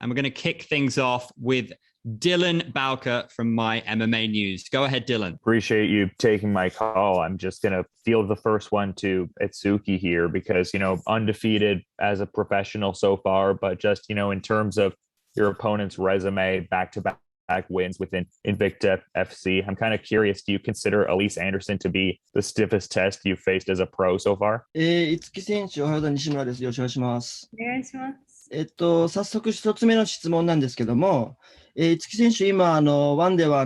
And we're going to kick things off with Dylan Bowker from My MMA News. Go ahead, Dylan. Appreciate you taking my call. I'm just going to field the first one to ITSUKI here because, undefeated as a professional so far, but just, in terms of your opponent's resume, back-to-back wins within Invicta FC. I'm kind of curious, do you consider Alyse Anderson to be the stiffest test you've faced as a pro so far? 五木選手、おはようございます。西村です。よろしくお願いします。お願いします。早速一つ目の質問なんですけども、五木選手、今、ワンでは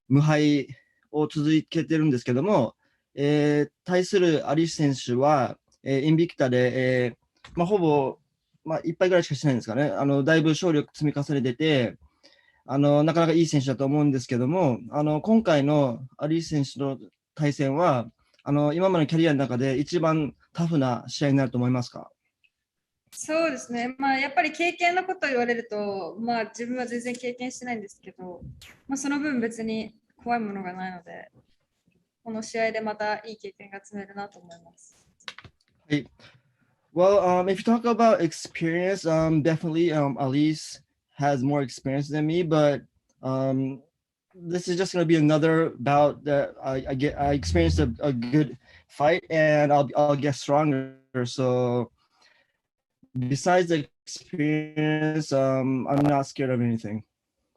無敗を続けてるんですけども、対するアリス選手は、インビクタで、ほぼ、1敗ぐらいしかしてないんですかね。だいぶ勝利を積み重ねてて、なかなかいい選手だと思うんですけども、今回のアリス選手の対戦は、今までのキャリアの中で一番タフな試合になると思いますか？そうですね、やっぱり経験のことを言われると、自分は全然経験してないんですけど、その分別に怖いものがないので、この試合でまたいい経験が積めるなと思います。はい。Well, if you talk about experience, definitely Alyse has more experience than me, but this is just going to be another bout that I experienced a good fight, and I'll get stronger. So besides the experience, I'm not scared of anything.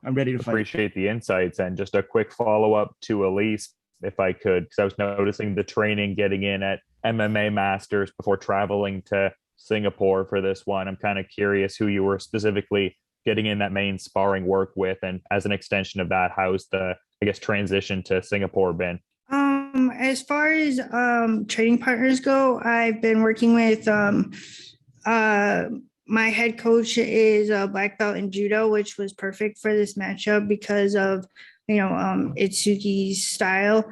I'm ready to fight. Appreciate the insights. And just a quick follow-up to Alyse, if I could, because I was noticing the training getting in at MMA Masters before traveling to Singapore for this one. I'm kind of curious who you were specifically getting in that main sparring work with, and as an extension of that, how's the, transition to Singapore been? As far as training partners go, I've been working with my head coach is a black belt in judo, which was perfect for this matchup because of ITSUKI's style.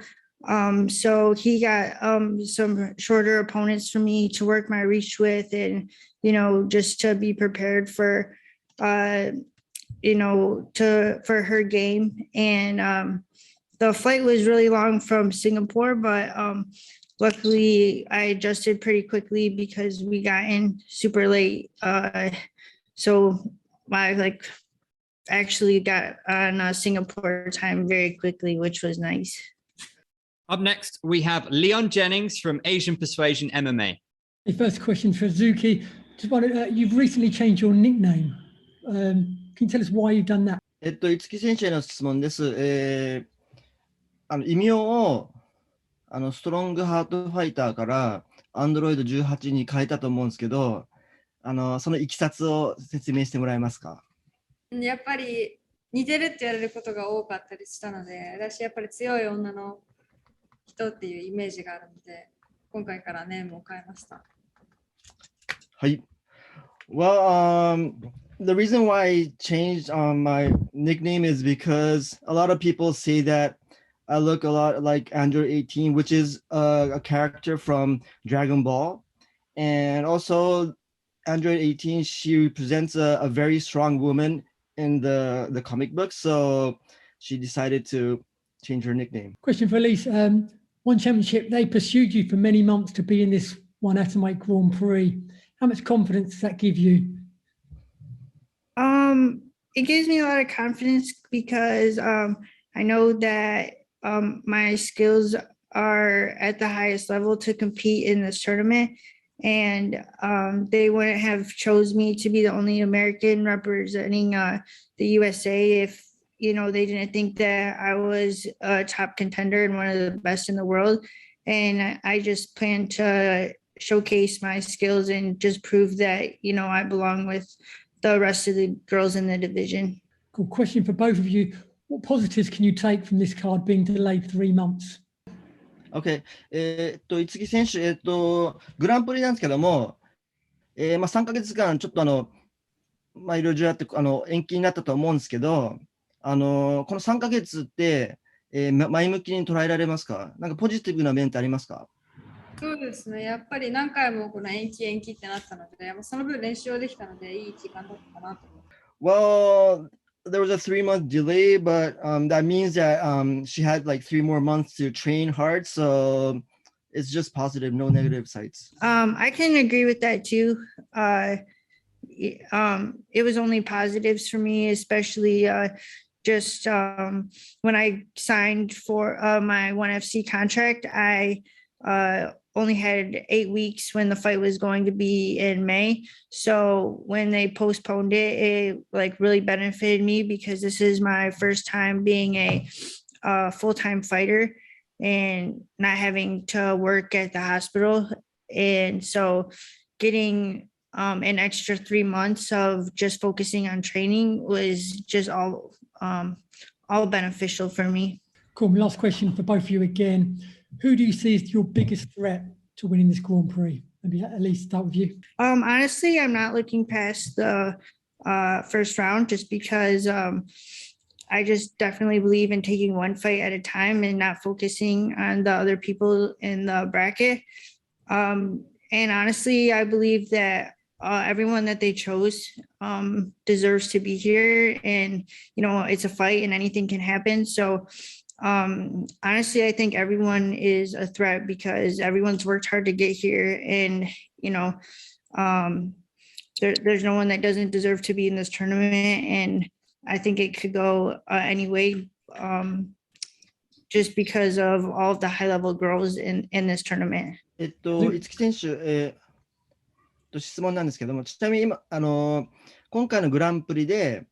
So he got some shorter opponents for me to work my reach with, and just to be prepared for for her game. And the flight was really long from Singapore, but luckily I adjusted pretty quickly because we got in super late. So I actually got on Singapore time very quickly, which was nice. Up next, we have Leon Jennings from Asian Persuasion MMA. The first question for Zuki. Just wondered, you've recently changed your nickname. Can you tell us why you've done that? 五木選手への質問です。異名をストロングハートファイターからアンドロイド18に変えたと思うんですけど、そのいきさつを説明してもらえますか？やっぱり似てるって言われることが多かったりしたので、私やっぱり強い女の人っていうイメージがあるので、今回からネームを変えました。はい。Well, the reason why I changed my nickname is because a lot of people say that I look a lot like Android 18, which is a character from Dragon Ball. And also Android 18, she represents a very strong woman in the comic book. So she decided to change her nickname. Question for Alyse. One championship, they pursued you for many months to be in this one Atomweight Grand Prix. How much confidence does that give you? It gives me a lot of confidence because I know that my skills are at the highest level to compete in this tournament, and they wouldn't have chose me to be the only American representing the USA if they didn't think that I was a top contender and one of the best in the world. And I just plan to showcase my skills and just prove that I belong with the rest of the girls in the division. Cool. Question for both of you. What positives can you take from this card being delayed 3 months? OK。五木選手、グランプリなんですけども、3ヶ月間ちょっといろいろあって延期になったと思うんですけど、この3ヶ月って、前向きに捉えられますか？なんかポジティブな面ってありますか？そうですね、やっぱり何回もこの延期ってなったので、その分練習できたのでいい時間だったかなと思います。Well, there was a 3-month delay, but that means that she had like 3 more months to train hard. So it's just positive, no negative sides. I can agree with that too. it was only positives for me, especially just when I signed for my 1FC contract. I only had 8 weeks when the fight was going to be in May. So when they postponed it, it like really benefited me because this is my first time being a full-time fighter and not having to work at the hospital. And so getting an extra 3 months of just focusing on training was just all beneficial for me. Cool. My last question for both of you again. Who do you see as your biggest threat to winning this Grand Prix? Maybe Alyse, start with you. Honestly, I'm not looking past the first round just because I just definitely believe in taking one fight at a time and not focusing on the other people in the bracket. And honestly, I believe that everyone that they chose deserves to be here, and it's a fight and anything can happen. So honestly, I think everyone is a threat because everyone's worked hard to get here, and there's no one that doesn't deserve to be in this tournament, and I think it could go any way, just because of all of the high level girls in this tournament. 五木選手、質問なんですけども、ちなみに今、今回のグランプリで、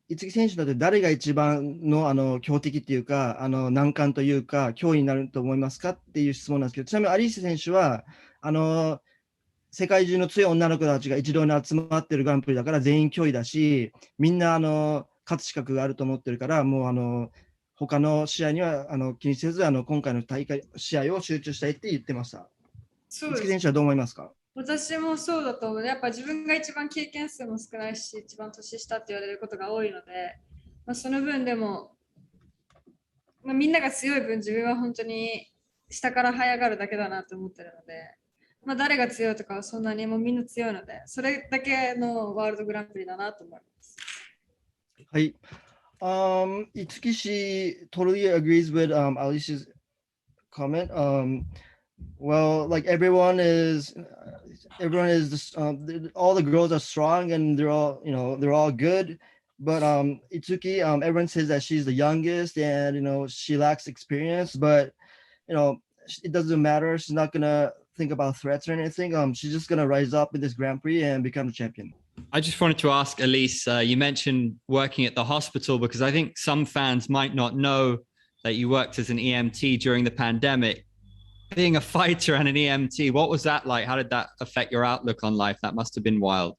五木選手だって誰が一番の強敵っていうか、難関というか、脅威になると思いますかっていう質問なんですけど、ちなみにアリーセ選手は、世界中の強い女の子たちが一堂に集まってるグランプリだから全員脅威だし、みんな勝つ資格があると思ってるから、もう他の試合には気にせず、今回の試合を集中したいって言ってました。五木選手はどう思いますか？私もそうだと思う。やっぱ自分が一番経験数も少ないし、一番年下って言われることが多いので、その分でも、みんなが強い分、自分は本当に下から這い上がるだけだなと思ってるので、誰が強いとかはそんなにもうみんな強いので、それだけのワールドグランプリだなと思います。はい。Itsuki, she totally agrees with Alyse's comment. Well, like everyone is just, all the girls are strong and they're all good. But Itsuki, everyone says that she's the youngest and she lacks experience. But it doesn't matter. She's not gonna think about threats or anything. She's just gonna rise up in this Grand Prix and become the champion. I just wanted to ask Alyse, you mentioned working at the hospital because I think some fans might not know that you worked as an EMT during the pandemic. Being a fighter and an EMT, what was that like? How did that affect your outlook on life? That must have been wild.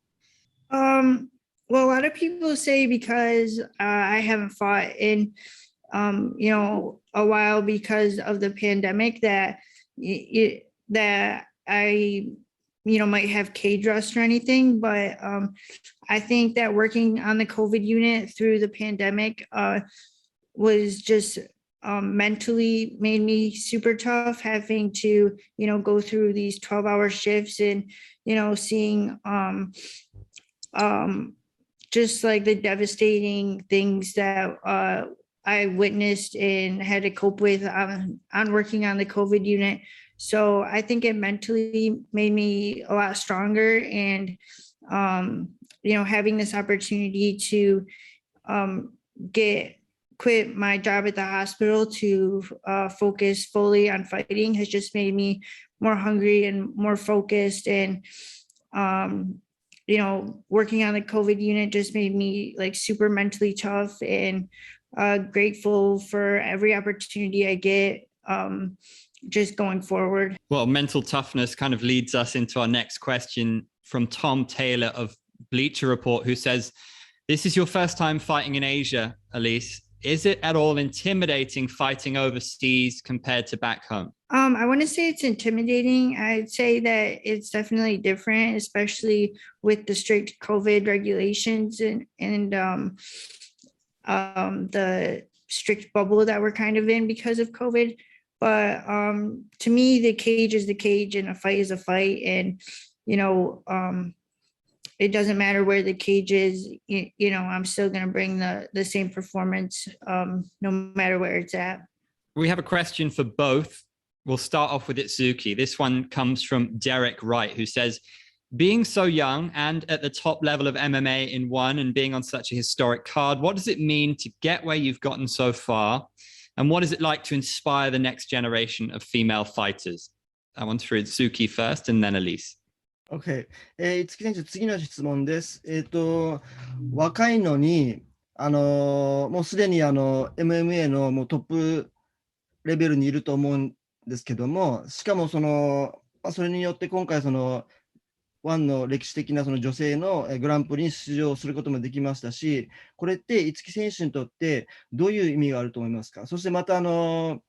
Well, a lot of people say because I haven't fought in, a while because of the pandemic that I might have cage rust or anything, but I think that working on the COVID unit through the pandemic was just mentally made me super tough, having to go through these 12-hour shifts and seeing just like the devastating things that I witnessed and had to cope with on working on the COVID unit. So I think it mentally made me a lot stronger, and having this opportunity to quit my job at the hospital to focus fully on fighting has just made me more hungry and more focused. And working on the COVID unit just made me like super mentally tough and grateful for every opportunity I get. Just going forward. Well, mental toughness kind of leads us into our next question from Tom Taylor of Bleacher Report, who says, this is your first time fighting in Asia, Alyse. Is it at all intimidating fighting overseas compared to back home? I want to say it's intimidating. I'd say that it's definitely different, especially with the strict COVID regulations and the strict bubble that we're kind of in because of COVID. But to me, the cage is the cage and a fight is a fight. And, it doesn't matter where the cage is, I'm still going to bring the same performance no matter where it's at. We have a question for both. We'll start off with ITSUKI. This one comes from Derek Wright, who says, being so young and at the top level of MMA in one and being on such a historic card, what does it mean to get where you've gotten so far? And what is it like to inspire the next generation of female fighters? I want to read Suki first and then Alyse. OK。五木選手、次の質問です。若いのに、もうすでにMMA のもうトップレベルにいると思うんですけども、しかもそれによって今回ワンの歴史的なその女性のグランプリに出場することもできましたし、これって五木選手にとってどういう意味があると思いますか？そしてまた五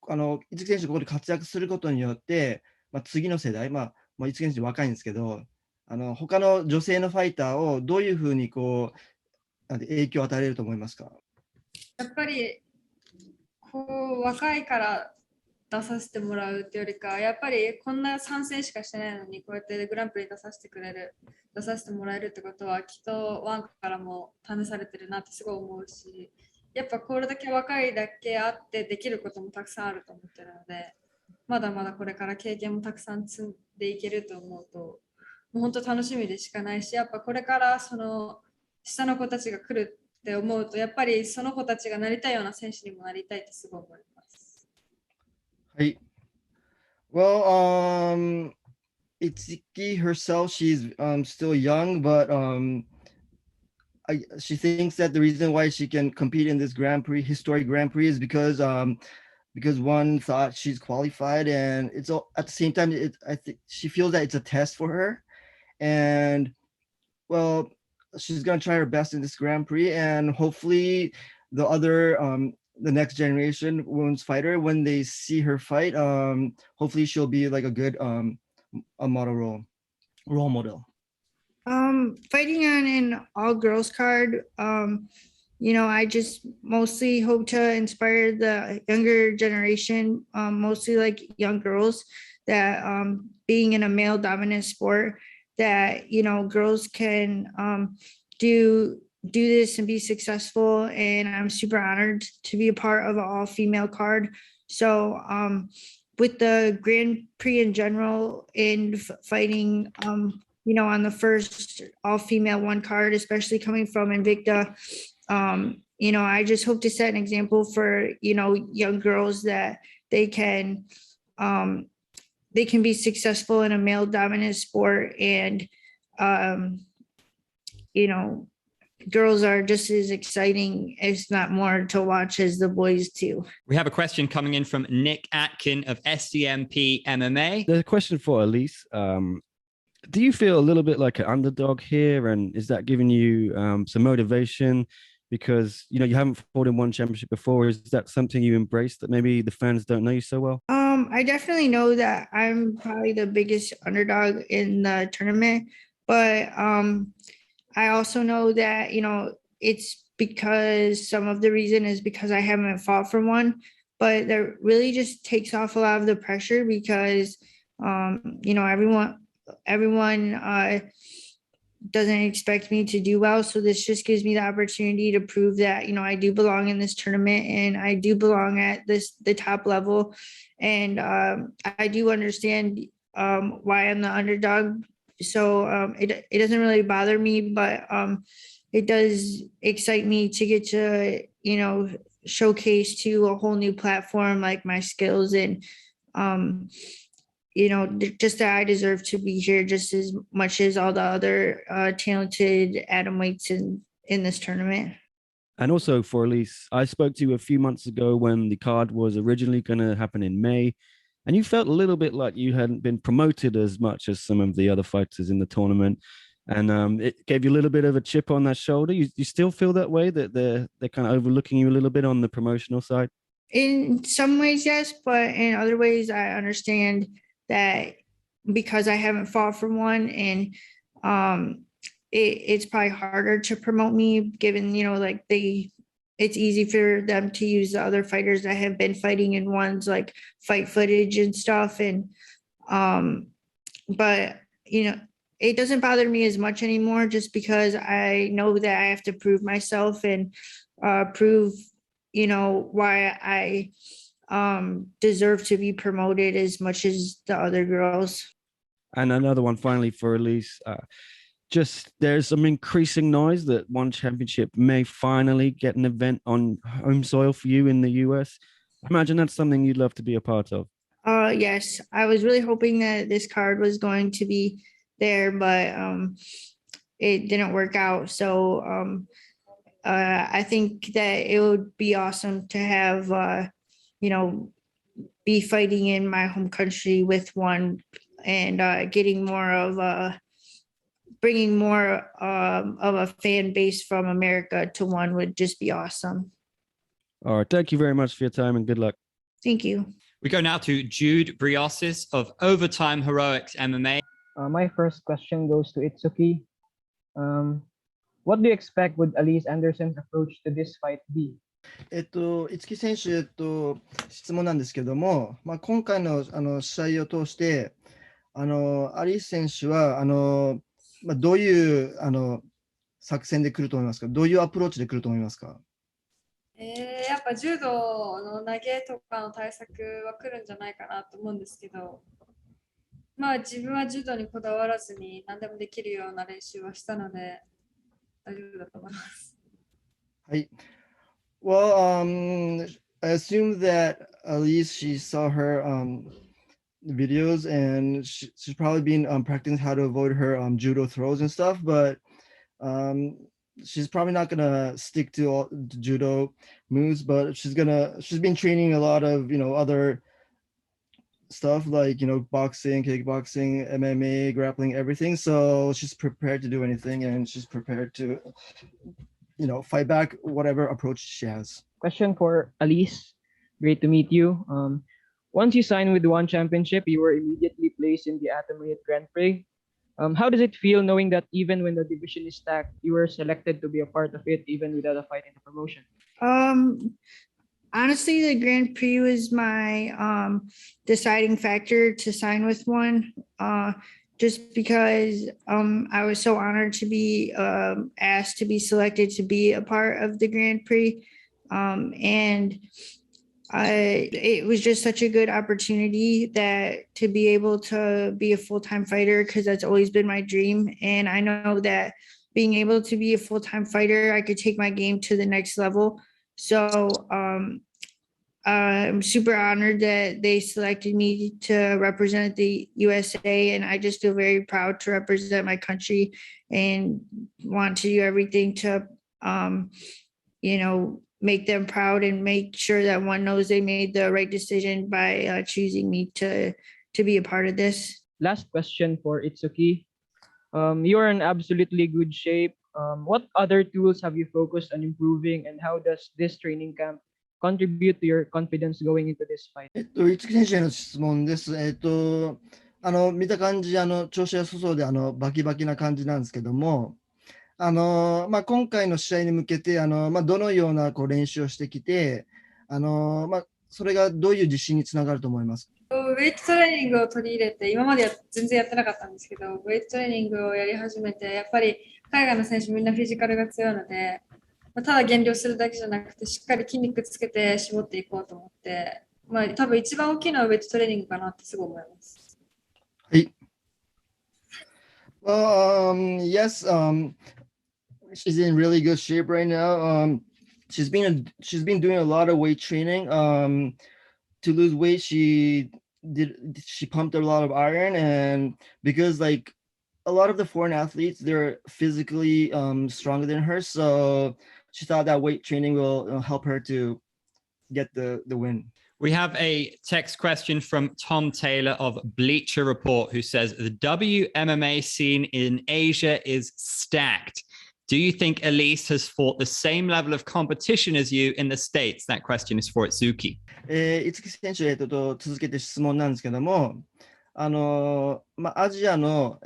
木選手がここで活躍することによって、次の世代、五木選手若いんですけど、他の女性のファイターをどういうふうにこう影響を与えれると思いますか？やっぱり若いから出させてもらうっていうよりか、やっぱりこんな参戦しかしてないのに、こうやってグランプリ出させてもらえるってことは、きっとワンからも試されてるなってすごい思うし、やっぱこれだけ若いだけあってできることもたくさんあると思ってるので、まだまだこれから経験もたくさん積んでいけると思うと、もう本当楽しみでしかないし、やっぱこれから下の子たちが来るって思うと、やっぱりその子たちがなりたいような選手にもなりたいってすごい思います。はい。Well, Itsuki herself, she's still young, but she thinks that the reason why she can compete in this historic Grand Prix, is because one thought she's qualified, and it's all, at the same time, I think she feels that it's a test for her, and well, she's gonna try her best in this Grand Prix, and hopefully the next generation women's fighter, when they see her fight, hopefully she'll be like a good a role model. Fighting on an all girls card, I just mostly hope to inspire the younger generation, mostly like young girls, that being in a male dominant sport, that girls can do this and be successful, and I'm super honored to be a part of an all-female card. So with the Grand Prix in general, and fighting on the first all-female one card, especially coming from Invicta, I just hope to set an example for young girls, that they can be successful in a male dominant sport, and girls are just as exciting, if not more, to watch as the boys too. We have a question coming in from Nick Atkin of SCMP MMA. There's a question for Alyse. Do you feel a little bit like an underdog here, and is that giving you some motivation? Because you haven't fought in one championship before. Is that something you embrace, that maybe the fans don't know you so well? I definitely know that I'm probably the biggest underdog in the tournament, but I also know that it's because some of the reason is because I haven't fought for one, but that really just takes off a lot of the pressure, because everyone doesn't expect me to do well. So this just gives me the opportunity to prove that I do belong in this tournament, and I do belong at the top level, and I do understand why I'm the underdog. So it doesn't really bother me, but it does excite me to get to showcase to a whole new platform, like my skills, and just that I deserve to be here just as much as all the other talented atomweights in this tournament. And also for Alyse, I spoke to you a few months ago when the card was originally going to happen in May, and you felt a little bit like you hadn't been promoted as much as some of the other fighters in the tournament, and it gave you a little bit of a chip on that shoulder. You still feel that way, that they're kind of overlooking you a little bit on the promotional side? In some ways, yes, but in other ways, I understand that because I haven't fought for one, and it's probably harder to promote me, given it's easy for them to use the other fighters that have been fighting in ones, like fight footage and stuff, and but it doesn't bother me as much anymore, just because I know that I have to prove myself, and prove why I deserve to be promoted as much as the other girls. And another one finally for Alyse. Just there's some increasing noise that one championship may finally get an event on home soil for you in the US. I imagine that's something you'd love to be a part of. Yes, I was really hoping that this card was going to be there, but it didn't work out. So I think that it would be awesome to have, be fighting in my home country with one and getting more of bringing more of a fan base from America to one would just be awesome. All right. Thank you very much for your time and good luck. Thank you. We go now to Jude Briosis of Overtime Heroics MMA. My first question goes to ITSUKI. What do you expect would Alyse Anderson's approach to this fight be? 五木選手、質問なんですけども、今回の、試合を通して、アリース選手は、どういう作戦で来ると思いますか？どういうアプローチで来ると思いますか？やっぱ柔道の投げとかの対策は来るんじゃないかなと思うんですけど、自分は柔道にこだわらずに何でもできるような練習はしたので大丈夫だと思います。はい。Well, I assume that Alyse, she saw her videos and she's probably been practicing how to avoid her judo throws and stuff, but she's probably not gonna stick to all the judo moves, but she's been training a lot of other stuff like boxing, kickboxing, MMA, grappling, everything. So she's prepared to do anything, and she's prepared to fight back whatever approach she has. Question for Alyse. Great to meet you. Once you signed with One Championship, you were immediately placed in the Atomweight Grand Prix. How does it feel knowing that even when the division is stacked, you were selected to be a part of it, even without a fight in the promotion? Honestly, the Grand Prix was my deciding factor to sign with One. Just because I was so honored to be asked to be selected to be a part of the Grand Prix. And it was just such a good opportunity that to be able to be a full-time fighter, because that's always been my dream. And I know that being able to be a full-time fighter, I could take my game to the next level. So I'm super honored that they selected me to represent the USA, and I just feel very proud to represent my country and want to do everything to, make them proud and make sure that one knows they made the right decision by choosing me to be a part of this. Last question for ITSUKI. You are in absolutely good shape. What other tools have you focused on improving, and how does this training camp contribute to your confidence going into this fight? 五木選手への質問です。見た感じ、調子良さそうで、バキバキな感じなんですけども、今回の試合に向けて、どのような練習をしてきて、それがどういう自信につながると思いますか？ウェイトトレーニングを取り入れて、今まで全然やってなかったんですけど、ウェイトトレーニングをやり始めて、やっぱり海外の選手みんなフィジカルが強いので、ただ減量するだけじゃなくて、しっかり筋肉つけて絞っていこうと思って、多分一番大きいのはウェイトトレーニングかなってすごい思います。はい。Well, yes, she's in really good shape right now. She's been doing a lot of weight training. To lose weight, she pumped a lot of iron, and because a lot of the foreign athletes, they're physically stronger than her, so she thought that weight training will help her to get the win. We have a text question from Tom Taylor of Bleacher Report, who says the WMMA scene in Asia is stacked. Do you think Alyse has fought the same level of competition as you in the States? That question is for Itsuki. 五木選手、続けて質問なんですけども、アジアの、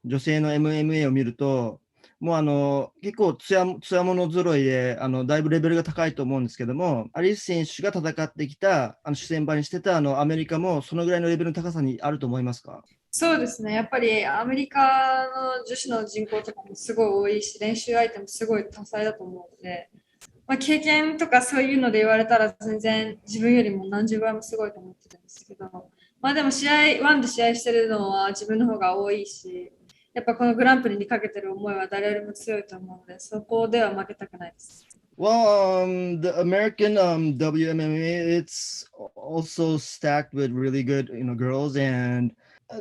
女性の MMA を見ると、もう結構つやもの揃いでだいぶレベルが高いと思うんですけども、アリス選手が戦ってきた主戦場にしてたアメリカもそのぐらいのレベルの高さにあると思いますか？そうですね、やっぱりアメリカの女子の人口とかもすごい多いし、練習相手もすごい多彩だと思うので、経験とかそういうので言われたら全然自分よりも何十倍もすごいと思ってるんですけど、まあでもワンで試合してるのは自分の方が多いし、やっぱこのグランプリにかけてる思いは誰よりも強いと思うので、そこでは負けたくないです。Well, the American WMMA, it's also stacked with really good, girls, and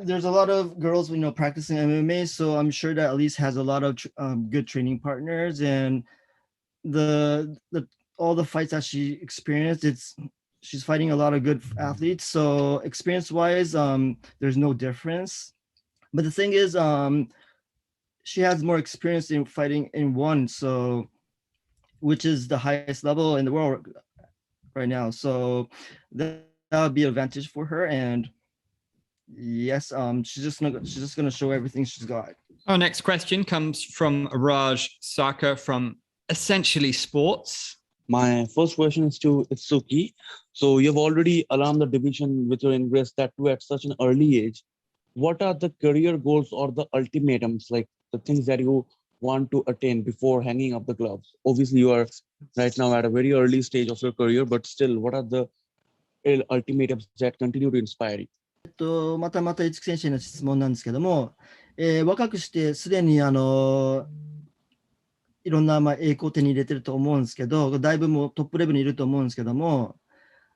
there's a lot of girls, practicing MMA. So I'm sure that Alyse has a lot of good training partners, and the all the fights that she experienced, she's fighting a lot of good athletes. So experience-wise, there's no difference. But the thing is, she has more experience in fighting in one, so which is the highest level in the world right now. So that would be an advantage for her. And yes, she's just gonna show everything she's got. Our next question comes from Raj Saka from Essentially Sports. My first question is to ITSUKI. So you've already alarmed the division with your ingress, that too at such an early age. What are the career goals or the ultimatums, like the things that you want to attain before hanging up the gloves? Obviously, you are right now at a very early stage of your career, but still, what are the ultimatums that continue to inspire you? また五木選手への質問なんですけども、若くしてすでにいろんな栄光を手に入れてると思うんですけど、だいぶもうトップレベルにいると思うんですけども、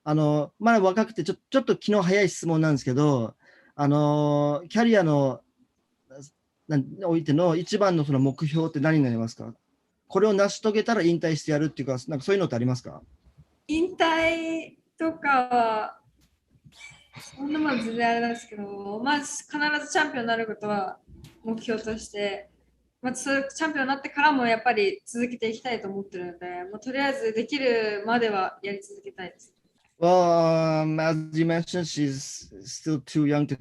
まだ若くてちょっと気の早い質問なんですけど、キャリアのおいての一番のその目標って何になりますか？これを成し遂げたら引退してやるっていうか、なんかそういうのってありますか？引退とかはそんなもん全然あれなんですけど、まず必ずチャンピオンになることは目標として、まずチャンピオンになってからもやっぱり続けていきたいと思ってるので、もうとりあえずできるまではやり続けたいです。Well, as you mentioned, she's still too young to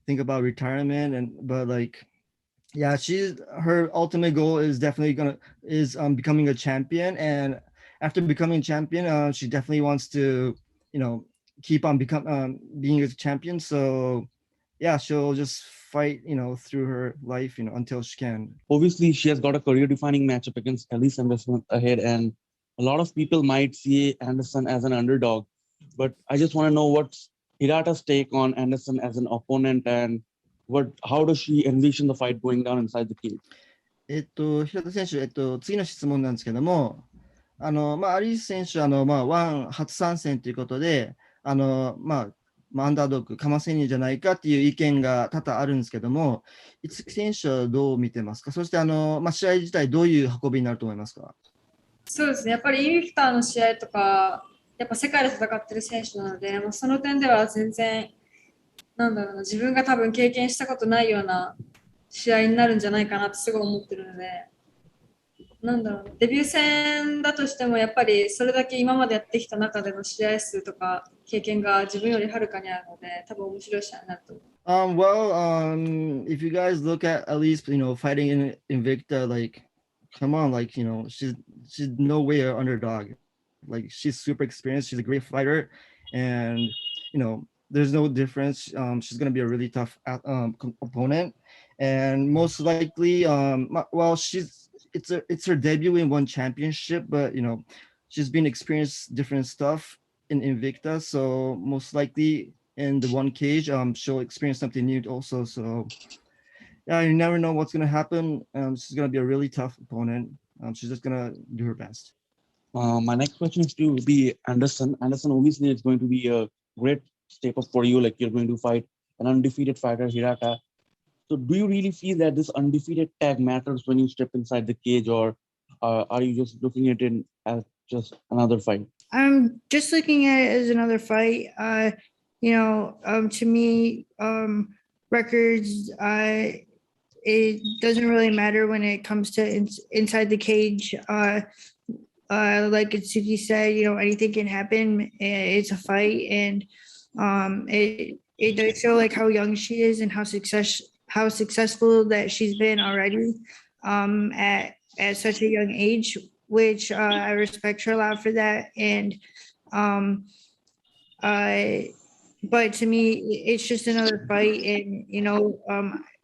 think about retirement, but yeah, her ultimate goal is definitely becoming a champion, and after becoming champion, she definitely wants to, keep on being a champion. So yeah, she'll just fight, through her life, until she can. Obviously, she has got a career-defining matchup against Alyse ahead, and a lot of people might see Anderson as an underdog. But I just want to know what's Hirata's take on Anderson as an opponent, and how does she envision the fight going down inside the cage? 平田選手、次の質問なんですけども、アリース選手、ワン初参戦ということで、アンダードッグ、かませにじゃないかっていう意見が多々あるんですけども、五木選手はどう見てますか？そして、試合自体、どういう運びになると思いますか？そうですね、やっぱりインフィクターの試合とか、やっぱ世界で戦ってる選手なので、その点では全然、自分が多分経験したことないような試合になるんじゃないかなってすごい思ってるので、デビュー戦だとしてもやっぱりそれだけ今までやってきた中での試合数とか経験が自分よりはるかにあるので、多分面白い試合になると思う。If you guys look at least, fighting in Invicta, come on, she's no way an underdog. She's super experienced. She's a great fighter, and there's no difference. She's gonna be a really tough opponent, and most likely, it's her debut in one championship, but she's been experienced different stuff in Invicta, so most likely in the one cage, she'll experience something new also. So yeah, you never know what's gonna happen. She's gonna be a really tough opponent. She's just gonna do her best. My next question is to be Anderson. Anderson, obviously, it's going to be a great step up for you. Like, you're going to fight an undefeated fighter, Hirata. So do you really feel that this undefeated tag matters when you step inside the cage, or are you just looking at it as just another fight? I'm just looking at it as another fight. To me, records, it doesn't really matter when it comes to inside the cage. Like ITSUKI said, anything can happen. It's a fight, and it does show how young she is and how successful that she's been already at such a young age, which I respect her a lot for that. And but to me, it's just another fight, and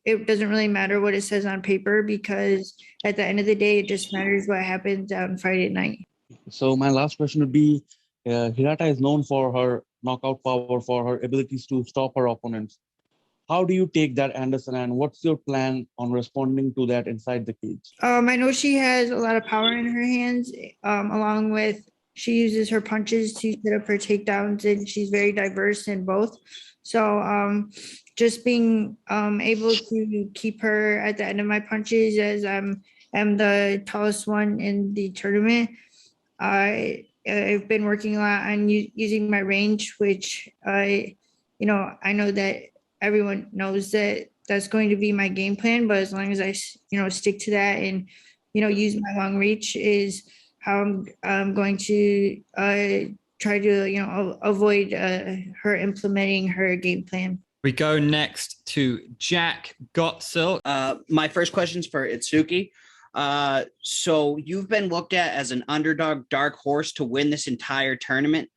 it doesn't really matter what it says on paper, because at the end of the day, it just matters what happens on Friday night. So my last question would be, Hirata is known for her knockout power, for her abilities to stop her opponents. How do you take that, Anderson, and what's your plan on responding to that inside the cage? I know she has a lot of power in her hands, along with she uses her punches to set up her takedowns, and she's very diverse in both. So just being able to keep her at the end of my punches, as I'm the tallest one in the tournament. I've been working a lot on using my range, which I know that everyone knows that that's going to be my game plan, but as long as I stick to that and use my long reach is how I'm going to try to avoid her implementing her game plan. We go next to Jack Gotzel. My first question is for ITSUKI. So you've been looked at as an underdog dark horse to win this entire tournament.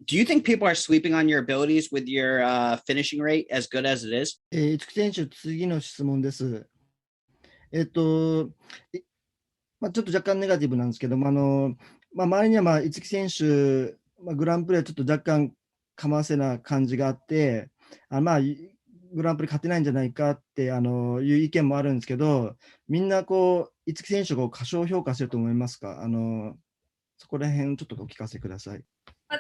Do you think people are sleeping on your abilities with your finishing rate as good as it is? 市木選手、次の質問です。ちょっと若干ネガティブなんですけども、周りには市木選手、グランプリはちょっと若干かませな感じがあって、グランプリ勝てないんじゃないかっていう意見もあるんですけど、みんなこう、市木選手を過小評価してると思いますか？そこら辺ちょっとお聞かせください。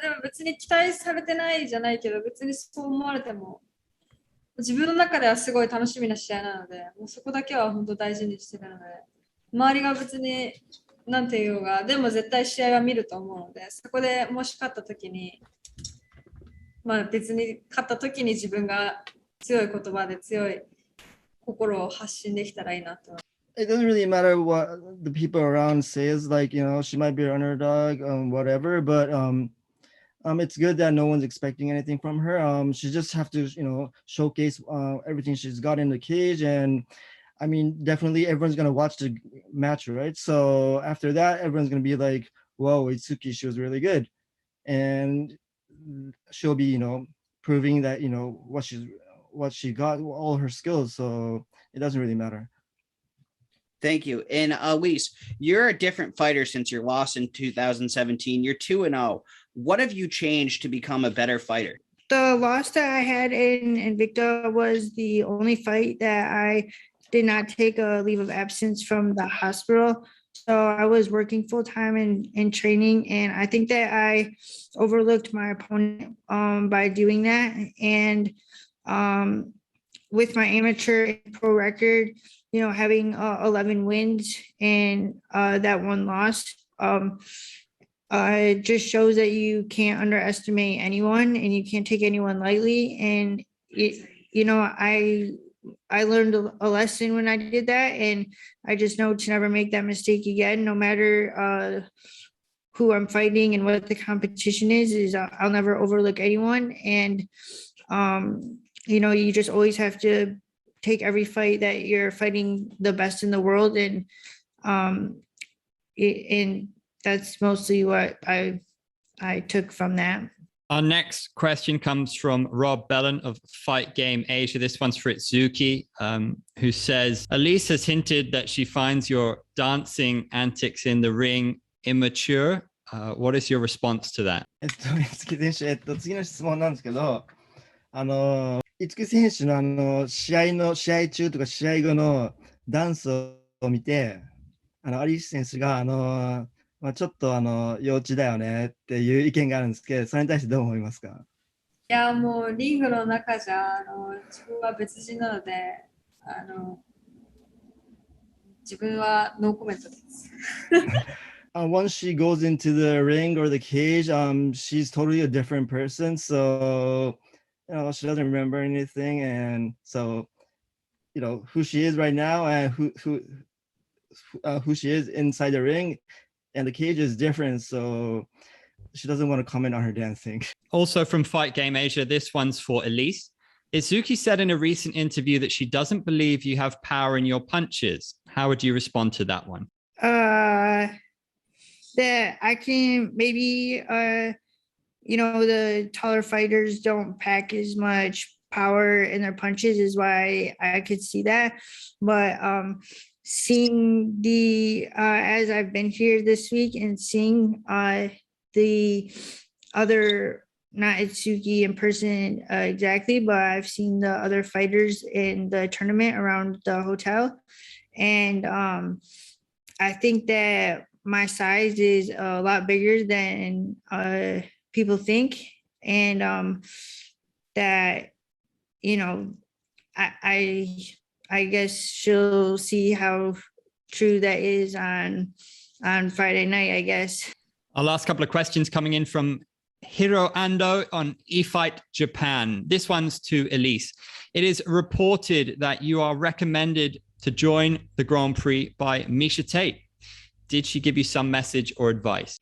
でも別に期待されてないじゃないけど、別にそう思われても、自分の中ではすごい楽しみな試合なので、もうそこだけは本当大事にしてるので、周りが別になんていうか、でも絶対試合は見ると思うので、そこでもし勝った時に、別に勝った時に自分が強い言葉で強い心を発信できたらいいなと。It doesn't really matter what the people around says, like, she might be an underdog, whatever, but it's good that no one's expecting anything from her. She just have to, showcase everything she's got in the cage, and I mean, definitely everyone's gonna watch the match, right? So after that, everyone's gonna be like, "Whoa, ITSUKI, she was really good," and she'll be, proving that what she got, all her skills. So it doesn't really matter. Thank you. And Alyse, you're a different fighter since your loss in 2017. You're 2-0. What have you changed to become a better fighter? The loss that I had in Invicta was the only fight that I did not take a leave of absence from the hospital. So I was working full time in training, and I think that I overlooked my opponent by doing that. And with my amateur and pro record, having 11 wins and that one loss, it just shows that you can't underestimate anyone and you can't take anyone lightly. And I learned a lesson when I did that, and I just know to never make that mistake again, no matter who I'm fighting and what the competition is I'll never overlook anyone. And you just always have to take every fight that you're fighting the best in the world, and that's mostly what I took from that. Our next question comes from Rob Bellin of Fight Game Asia. This one's for ITSUKI, who says, Alyse has hinted that she finds your dancing antics in the ring immature. What is your response to that? 市木選手、次の質問なんですけど、市木選手の試合中とか試合後のダンスを見て、アリス選手がちょっと幼稚だよねっていう意見があるんですけど、それに対してどう思いますか？いや、もうリングの中じゃ自分は別人なので、自分はノーコメントです。Once she goes into the ring or the cage, she's totally a different person. So, she doesn't remember anything, and so, who she is right now and who she is inside the ring and the cage is different. So she doesn't want to comment on her dancing. Also from Fight Game Asia, this one's for Alyse. ITSUKI said in a recent interview that she doesn't believe you have power in your punches. How would you respond to that one? That I can maybe, the taller fighters don't pack as much power in their punches is why I could see that. But seeing as I've been here this week and seeing the other, not Itsuki in person exactly, but I've seen the other fighters in the tournament around the hotel. And I think that my size is a lot bigger than people think. And that, you know, I guess she'll see how true that is on Friday night, I guess. Our last couple of questions coming in from Hiro Ando on eFight Japan. This one's to Alyse. It is reported that you are recommended to join the Grand Prix by Misha Tate. Did she give you some message or advice?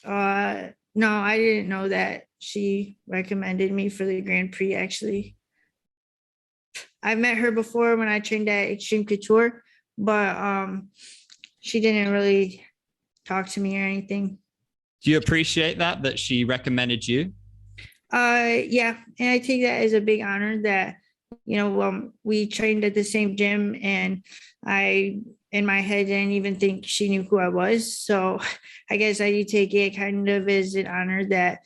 No, I didn't know that she recommended me for the Grand Prix, actually. I've met her before when I trained at Extreme Couture, but she didn't really talk to me or anything. Do you appreciate that she recommended you? Yeah, and I take that as a big honor that, you know, we trained at the same gym, and I, in my head, didn't even think she knew who I was. So I guess I do take it kind of as an honor that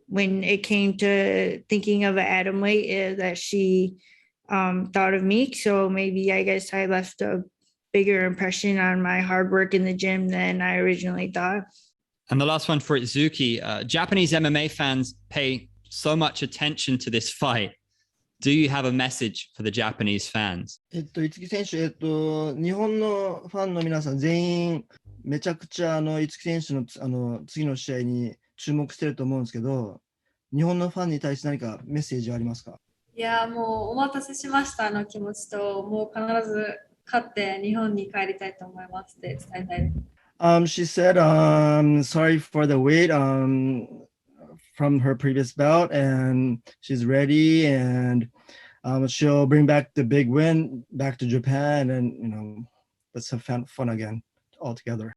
when it came to thinking of an Atomweight, that she thought of me. So maybe I guess I left a bigger impression on my hard work in the gym than I originally thought. And the last one for ITSUKI, Japanese MMA fans pay so much attention to this fight. Do you have a message for the Japanese fans? 五木選手、日本のファンの皆さん全員めちゃくちゃ五木選手の次の試合に注目してると思うんですけど、日本のファンに対して何かメッセージありますか？いや、もうお待たせしましたの気持ちと、もう必ず勝って日本に帰りたいと思いますって伝えたいです。She said, sorry for the wait from her previous bout, and she's ready, and she'll bring back the big win back to Japan, and let's have fun again all together.